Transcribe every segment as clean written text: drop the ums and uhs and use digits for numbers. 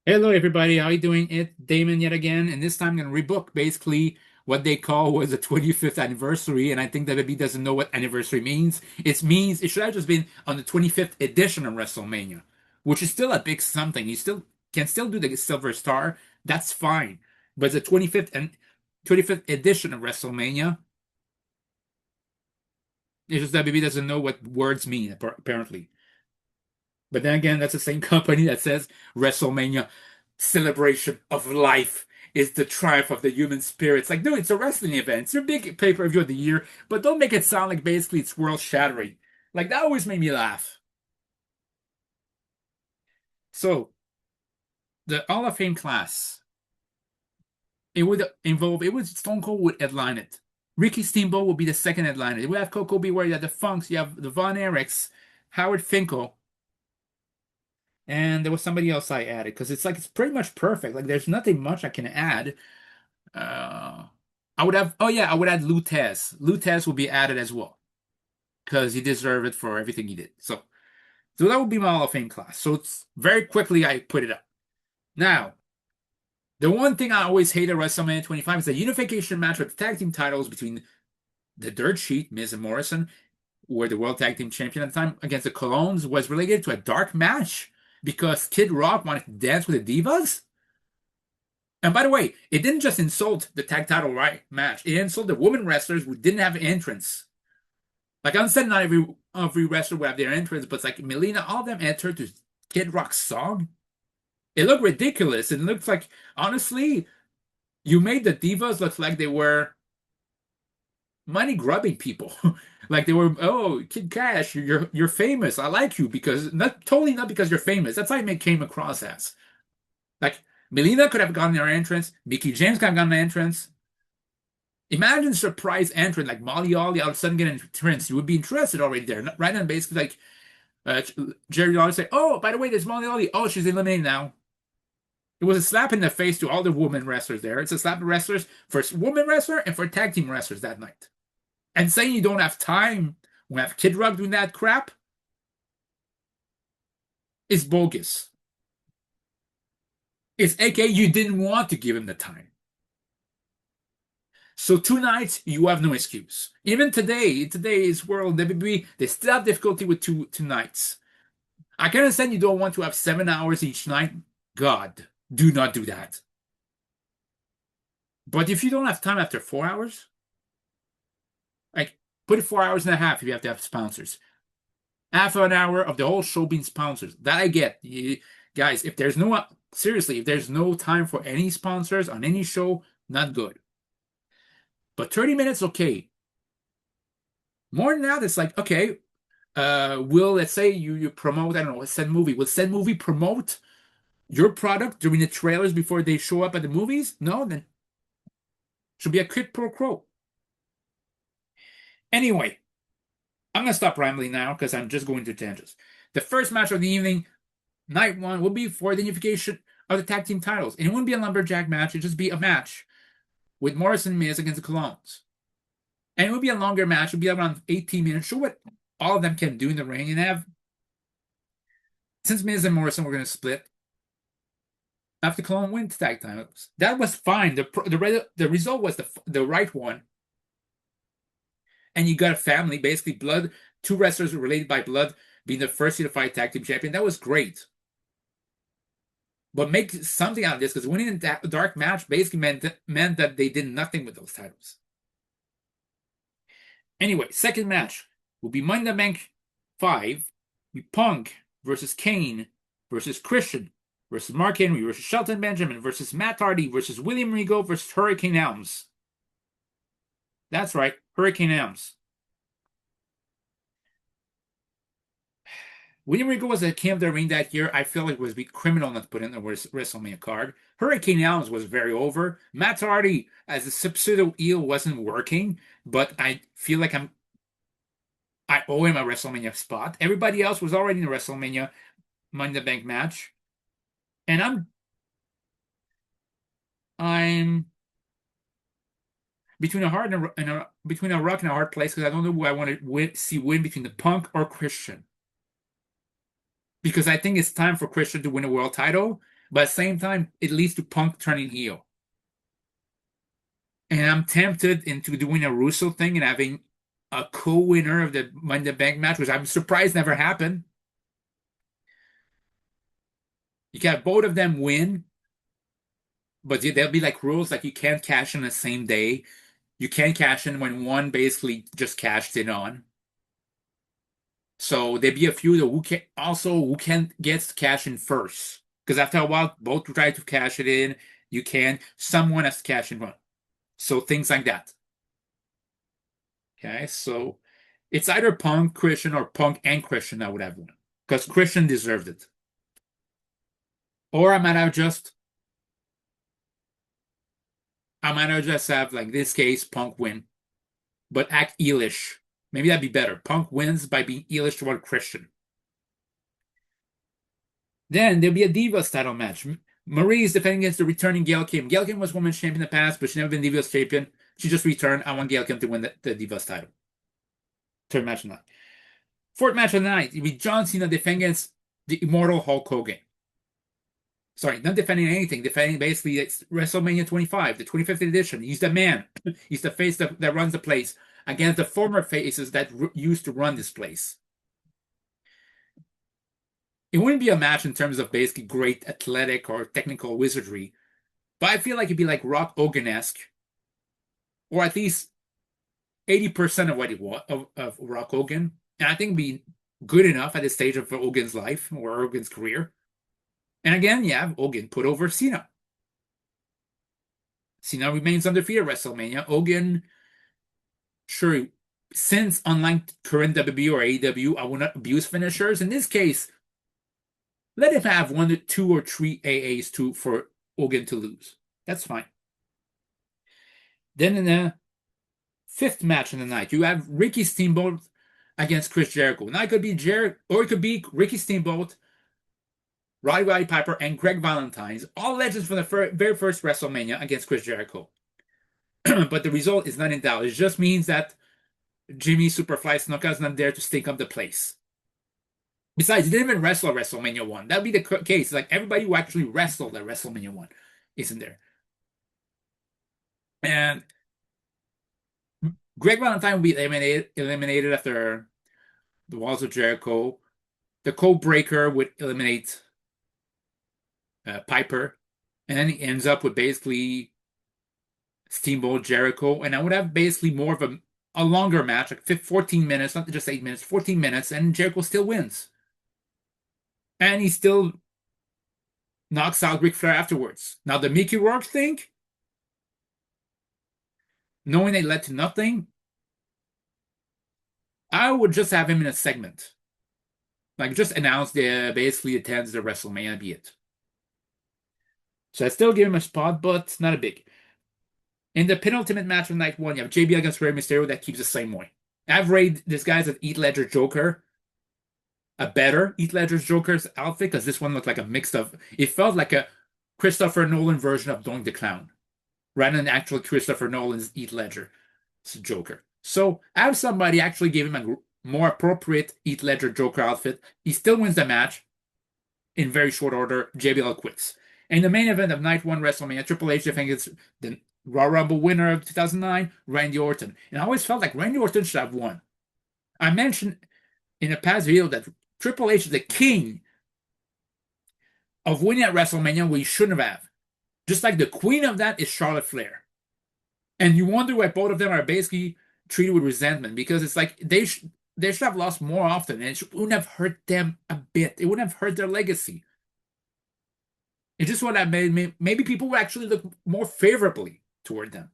Hello, everybody. How you doing? It's Damon yet again, and this time I'm going to rebook basically what they call was the 25th anniversary, and I think that WWE doesn't know what anniversary means. It means it should have just been on the 25th edition of WrestleMania, which is still a big something. You still can still do the Silver Star. That's fine, but the 25th edition of WrestleMania, it's just that WWE doesn't know what words mean apparently. But then again, that's the same company that says WrestleMania celebration of life is the triumph of the human spirit. It's like, no, it's a wrestling event. It's your big pay-per-view of the year, but don't make it sound like basically it's world shattering. Like that always made me laugh. So the Hall of Fame class, it would Stone Cold would headline it. Ricky Steamboat would be the second headliner. We have Coco Beware, you have the Funks, you have the Von Erichs, Howard Finkel, and there was somebody else I added because it's like it's pretty much perfect. Like there's nothing much I can add. Uh, I would have, oh yeah, I would add Lutez. Lutez will be added as well because he deserved it for everything he did. So that would be my Hall of Fame class. So it's very quickly I put it up. Now, the one thing I always hated WrestleMania 25 is the unification match with the tag team titles between the Dirt Sheet, Miz and Morrison, who were the World Tag Team Champion at the time, against the Colognes was related to a dark match because Kid Rock wanted to dance with the Divas. And by the way, it didn't just insult the tag title right match. It insulted the women wrestlers who didn't have entrance. Like I understand not every wrestler would have their entrance, but it's like Melina, all of them entered to Kid Rock's song. It looked ridiculous. It looked like honestly, you made the divas look like they were money grubbing people. Like they were, oh, Kid Cash, you're famous. I like you because not because you're famous. That's how it came across as. Like Melina could have gotten their entrance, Mickey James could have gotten an entrance. Imagine surprise entrant like Molly Ollie all of a sudden get an entrance. You would be interested already there, right? And basically like uh, Jerry Lawler say, "Oh, by the way, there's Molly Ollie. Oh, she's eliminated now." It was a slap in the face to all the women wrestlers there. It's a slap in wrestlers for women wrestler and for tag team wrestlers that night. And saying you don't have time when you have Kid Rock doing that crap is bogus. It's aka you didn't want to give him the time. So tonight you have no excuse. Even today, in today's world, WWE, they still have difficulty with two nights. I can understand you don't want to have 7 hours each night. God, do not do that. But if you don't have time after 4 hours, like put it 4 hours and a half if you have to have sponsors. Half an hour of the whole show being sponsors. That I get. Guys, if there's no seriously, if there's no time for any sponsors on any show, not good. But 30 minutes, okay. More than that, it's like, okay, will let's say you promote, I don't know, a said movie. Will said movie promote your product during the trailers before they show up at the movies? No, then should be a quid pro quo. Anyway, I'm gonna stop rambling now because I'm just going to tangents. The first match of the evening, night one, will be for the unification of the tag team titles. And it wouldn't be a lumberjack match, it'd just be a match with Morrison and Miz against the Colognes. And it would be a longer match, it would be around 18 minutes. Show what all of them can do in the ring and have since Miz and Morrison were gonna split, after Cologne win tag titles. That was fine. The result was the right one. And you got a family, basically blood, two wrestlers related by blood being the first unified tag team champion. That was great. But make something out of this because winning that dark match basically meant that they did nothing with those titles. Anyway, second match will be Money in the Bank 5. Be Punk versus Kane versus Christian versus Mark Henry versus Shelton Benjamin versus Matt Hardy versus William Regal versus Hurricane Helms. That's right, Hurricane Helms. William Regal was the king of the ring that year. I feel like it was be criminal not to put in the WrestleMania card. Hurricane Helms was very over. Matt Hardy as a pseudo heel wasn't working, but I feel like I owe him a WrestleMania spot. Everybody else was already in the WrestleMania Money in the Bank match, and I'm between a hard and between a rock and a hard place because I don't know who I want to see win between the Punk or Christian because I think it's time for Christian to win a world title. But at the same time, it leads to Punk turning heel. And I'm tempted into doing a Russo thing and having a co-winner of the Money in the Bank match, which I'm surprised never happened. You can have both of them win, but there'll be like rules like you can't cash in the same day. You can't cash in when one basically just cashed in on. So there'd be a few that who can gets cash in first. Because after a while, both try to cash it in. You can. Someone has to cash in one. So things like that. Okay, so it's either Punk, Christian, or Punk and Christian that would have won. Because Christian deserved it. Or I might have just have like this case, Punk win, but act eelish. Maybe that'd be better. Punk wins by being eelish toward Christian. Then there'll be a Divas title match. Marie is defending against the returning Gail Kim. Gail Kim was women's champion in the past, but she's never been Divas champion. She just returned. I want Gail Kim to win the Divas title. Third match of the night. Fourth match of the night, it'll be John Cena defending against the immortal Hulk Hogan. Sorry, not defending anything. Defending basically it's WrestleMania 25, the 25th edition. He's the man. He's the face that runs the place against the former faces that used to run this place. It wouldn't be a match in terms of basically great athletic or technical wizardry, but I feel like it'd be like Rock Hogan-esque, or at least 80% of what he was of Rock Hogan. And I think it'd be good enough at this stage of Hogan's life or Hogan's career. And again, yeah, Hogan put over Cena. Cena remains undefeated at WrestleMania. Hogan, sure, since unlike current WWE or AEW, I will not abuse finishers. In this case, let him have one, two, or three AAs for Hogan to lose. That's fine. Then in the fifth match of the night, you have Ricky Steamboat against Chris Jericho. Now it could be or it could be Ricky Steamboat, Roddy Piper, and Greg Valentine's, all legends from the very first WrestleMania against Chris Jericho. But the result is not in doubt. It just means that Jimmy Superfly Snuka is not there to stink up the place. Besides, he didn't even wrestle at WrestleMania 1. That would be the case. Like everybody who actually wrestled at WrestleMania 1 isn't there. And Greg Valentine will be eliminated after the Walls of Jericho. The Code Breaker would eliminate Piper. And then he ends up with basically Steamboat Jericho. And I would have basically more of a longer match, like 14 minutes, not just 8 minutes, 14 minutes, and Jericho still wins. And he still knocks out Ric Flair afterwards. Now, the Mickey Rourke thing, knowing they led to nothing, I would just have him in a segment. Like, just announce basically attends the WrestleMania, be it. So I still give him a spot, but not a big. In the penultimate match of night one, you have JBL against Rey Mysterio that keeps the same way. I've rated this guy's an Heath Ledger Joker, a better Heath Ledger's Joker's outfit, because this one looked like a mix of, it felt like a Christopher Nolan version of Doink the Clown, rather than actual Christopher Nolan's Heath Ledger's Joker. So I have somebody actually give him a more appropriate Heath Ledger Joker outfit. He still wins the match in very short order. JBL quits. In the main event of night one WrestleMania, Triple H defends the Royal Rumble winner of 2009, Randy Orton. And I always felt like Randy Orton should have won. I mentioned in a past video that Triple H is the king of winning at WrestleMania where he shouldn't have. Just like the queen of that is Charlotte Flair. And you wonder why both of them are basically treated with resentment, because it's like they should have lost more often, and it wouldn't have hurt them a bit. It wouldn't have hurt their legacy. It just would have made maybe people would actually look more favorably toward them.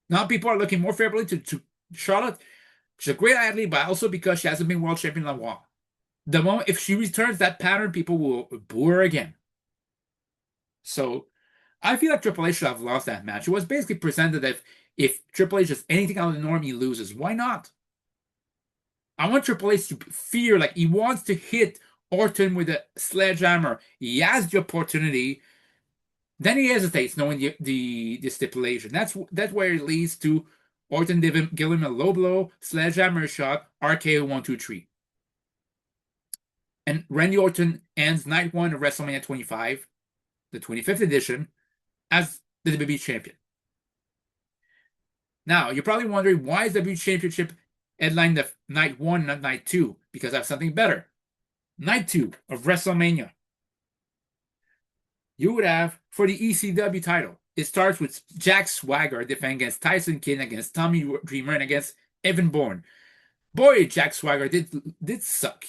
Now people are looking more favorably to Charlotte. She's a great athlete, but also because she hasn't been world champion in a while. The moment if she returns that pattern, people will boo her again. So I feel like Triple H should have lost that match. It was basically presented that if Triple H does anything out of the norm, he loses. Why not? I want Triple H to fear, like he wants to hit Orton with a sledgehammer. He has the opportunity. Then he hesitates, knowing the stipulation. That's where it leads to Orton give him a low blow, sledgehammer shot, RKO 1, 2, 3. And Randy Orton ends night one of WrestleMania 25 the 25th edition, as the WWE champion. Now, you're probably wondering, why is the WWE Championship headlined the night 1, not night 2? Because I have something better. Night 2 of WrestleMania. You would have, for the ECW title, it starts with Jack Swagger defending against Tyson Kidd, against Tommy Dreamer, and against Evan Bourne. Boy, Jack Swagger did suck.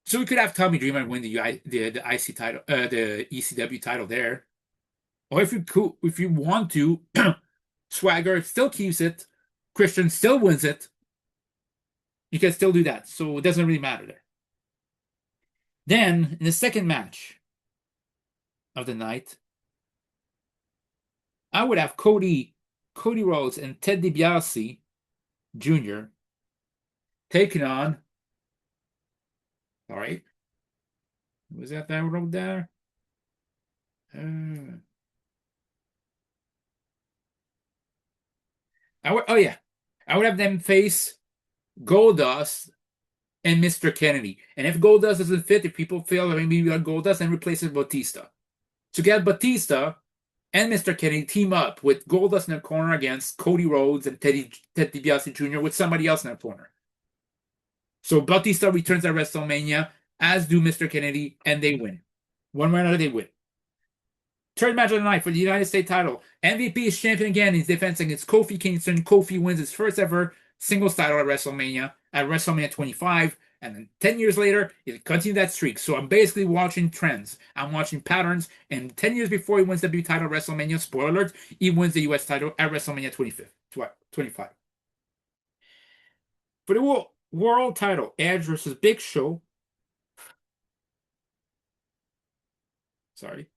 So we could have Tommy Dreamer win the IC title, the ECW title there. Or if you want to, Swagger still keeps it, Christian still wins it. You can still do that, so it doesn't really matter there. Then, in the second match of the night, I would have Cody Rhodes and Ted DiBiase Jr. taking on, all right, was that I wrote there? I would have them face Goldust and Mr. Kennedy. And if Goldust doesn't fit, if people feel that maybe we got Goldust, then replace it with Batista. So get Batista and Mr. Kennedy team up with Goldust in the corner against Cody Rhodes and Ted DiBiase Jr. with somebody else in the corner. So Batista returns at WrestleMania, as do Mr. Kennedy, and they win. One way or another, they win. Third match of the night for the United States title. MVP is champion again. He's defending against Kofi Kingston. Kofi wins his first ever singles title at WrestleMania 25. And then 10 years later, he continued that streak. So I'm basically watching trends. I'm watching patterns. And 10 years before he wins the WWE title at WrestleMania, spoiler alert, he wins the US title at WrestleMania 25. For the world title, Edge versus Big Show. Sorry.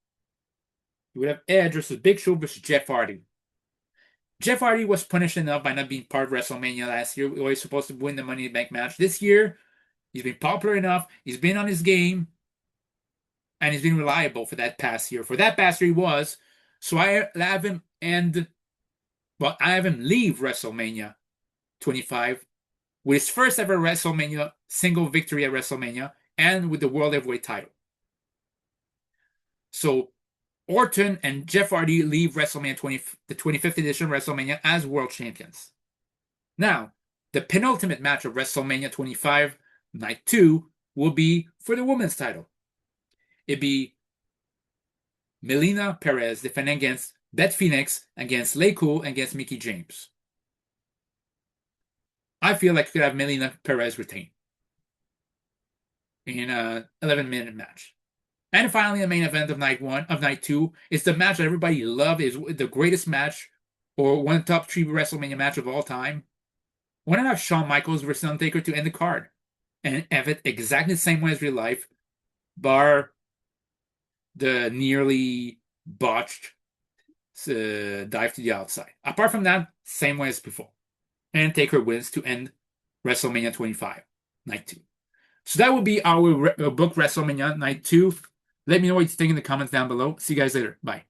You would have Edge versus Big Show versus Jeff Hardy. Jeff Hardy was punished enough by not being part of WrestleMania last year. He was supposed to win the Money in the Bank match. This year, he's been popular enough. He's been on his game. And he's been reliable for that past year. For that past year, he was. So I have him leave WrestleMania 25 with his first ever WrestleMania single victory at WrestleMania and with the World Heavyweight title. So Orton and Jeff Hardy leave WrestleMania the 25th edition of WrestleMania as world champions. Now, the penultimate match of WrestleMania 25, Night 2, will be for the women's title. It'd be Melina Perez defending against Beth Phoenix, against Lay Cool, and against Mickie James. I feel like you could have Melina Perez retain in an 11-minute match. And finally, the main event of night 2 is the match that everybody loved. Is the greatest match, or one of the top 3 WrestleMania match of all time. Why not have Shawn Michaels versus Undertaker to end the card, and have it exactly the same way as real life, bar the nearly botched dive to the outside. Apart from that, same way as before. And Taker wins to end WrestleMania 25, Night 2. So that would be our book WrestleMania Night 2. Let me know what you think in the comments down below. See you guys later. Bye.